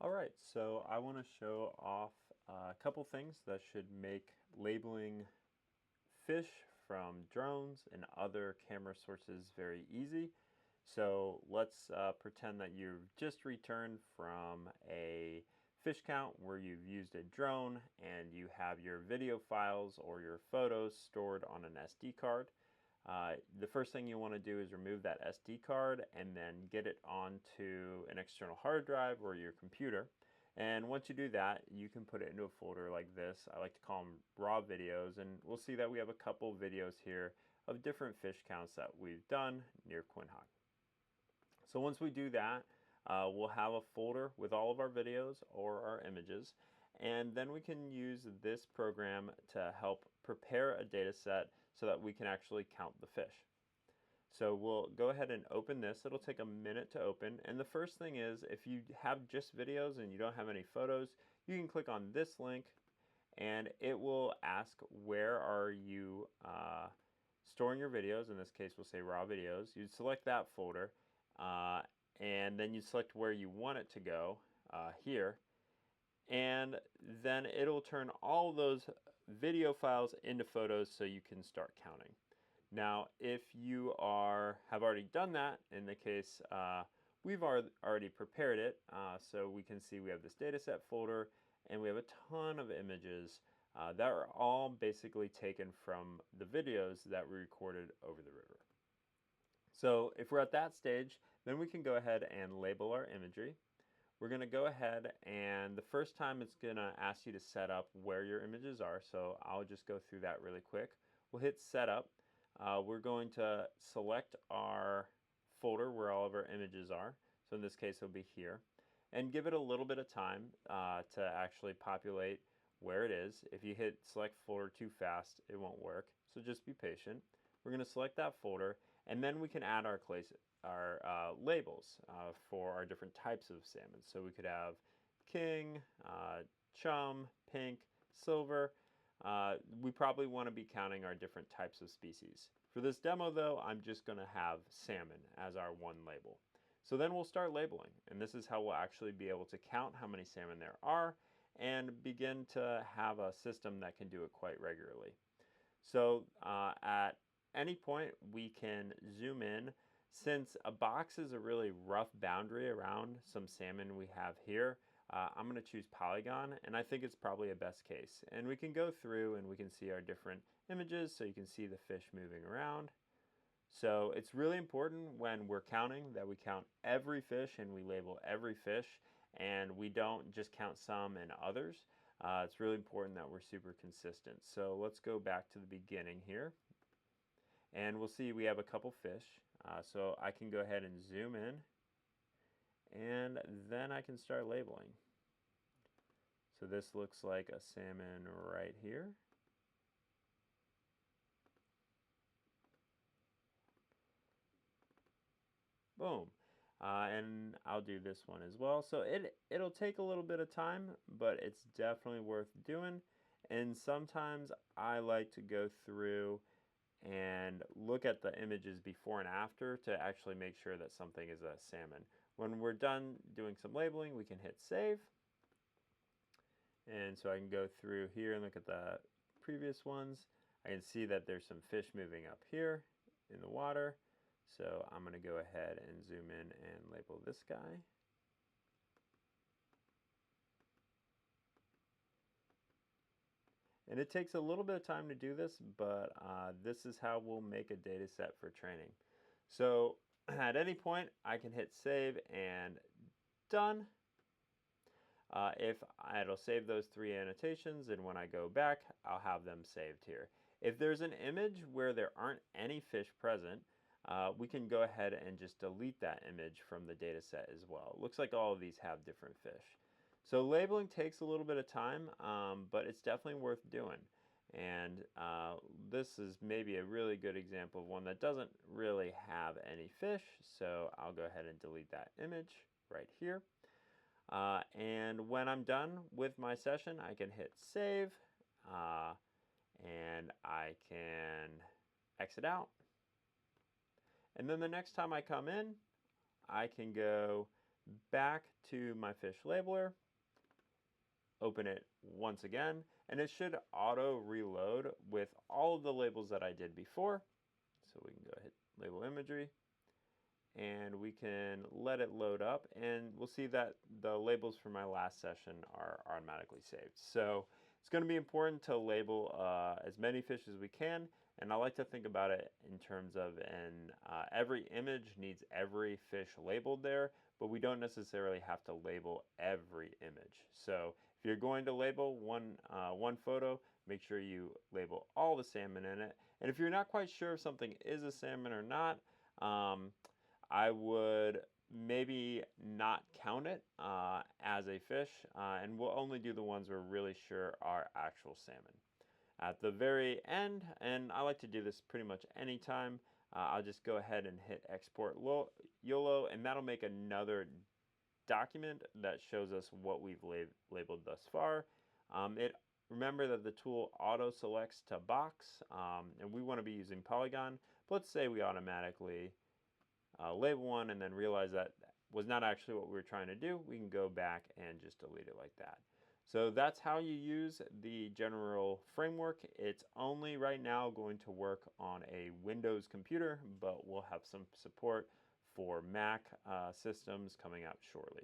Alright, so I want to show off a couple things that should make labeling fish from drones and other camera sources very easy. So let's pretend that you've just returned from a fish count where you've used a drone and you have your video files or your photos stored on an SD card. The first thing you want to do is remove that SD card and then get it onto an external hard drive or your computer. And once you do that, you can put it into a folder like this. I like to call them raw videos, and we'll see that we have a couple videos here of different fish counts that we've done near Quinhag. So once we do that, we'll have a folder with all of our videos or our images, and then we can use this program to help prepare a data set so that we can actually count the fish. So we'll go ahead and open this. It'll take a minute to open. And the first thing is, if you have just videos and you don't have any photos, you can click on this link and it will ask where are you storing your videos. In this case, we'll say raw videos. You'd select that folder and then you select where you want it to go here. And then it'll turn all those video files into photos so you can start counting. Now, if you have already done that, in the case we've already prepared it, so we can see we have this dataset folder and we have a ton of images that are all basically taken from the videos that we recorded over the river. So if we're at that stage, then we can go ahead and label our imagery. We're going to go ahead, and the first time it's going to ask you to set up where your images are, so I'll just go through that really quick. We'll hit setup. We're going to select our folder where all of our images are. So in this case, it'll be here. And give it a little bit of time to actually populate where it is. If you hit select folder too fast, it won't work. So just be patient. We're going to select that folder, and then we can add our labels for our different types of salmon. So we could have king, chum, pink, silver. We probably want to be counting our different types of species. For this demo though, I'm just going to have salmon as our one label. So then we'll start labeling, and this is how we'll actually be able to count how many salmon there are and begin to have a system that can do it quite regularly. So at any point we can zoom in. Since a box is a really rough boundary around some salmon we have here, I'm going to choose polygon, and I think it's probably a best case. And we can go through and we can see our different images, so you can see the fish moving around. So it's really important when we're counting that we count every fish and we label every fish, and we don't just count some and others. It's really important that we're super consistent. So let's go back to the beginning here. And we'll see we have a couple fish. So I can go ahead and zoom in, and then I can start labeling. So this looks like a salmon right here. Boom. And I'll do this one as well. So it'll take a little bit of time, but it's definitely worth doing. And sometimes I like to go through and look at the images before and after to actually make sure that something is a salmon. When we're done doing some labeling, we can hit save. And so I can go through here and look at the previous ones. I can see that there's some fish moving up here in the water. So I'm going to go ahead and zoom in and label this guy. And it takes a little bit of time to do this, but this is how we'll make a data set for training. So at any point, I can hit save and done. It'll save those three annotations, and when I go back, I'll have them saved here. If there's an image where there aren't any fish present, we can go ahead and just delete that image from the data set as well. It looks like all of these have different fish. So labeling takes a little bit of time, but it's definitely worth doing. And this is maybe a really good example of one that doesn't really have any fish. So I'll go ahead and delete that image right here. And when I'm done with my session, I can hit save and I can exit out. And then the next time I come in, I can go back to my fish labeler, open it once again, and it should auto reload with all of the labels that I did before. So we can go hit label imagery, and we can let it load up, and we'll see that the labels for my last session are automatically saved. So it's going to be important to label as many fish as we can, and I like to think about it in terms of every image needs every fish labeled there, but we don't necessarily have to label every image. So if you're going to label one photo, make sure you label all the salmon in it. And if you're not quite sure if something is a salmon or not, I would maybe not count it as a fish, and we'll only do the ones we're really sure are actual salmon. At the very end, and I like to do this pretty much anytime, I'll just go ahead and hit export YOLO, and that'll make another document that shows us what we've labeled thus far. Remember that the tool auto selects to box, and we want to be using polygon. But let's say we automatically label one and then realize that was not actually what we were trying to do. We can go back and just delete it like that. So that's how you use the general framework. It's only right now going to work on a Windows computer, but we'll have some support for Mac systems coming out shortly.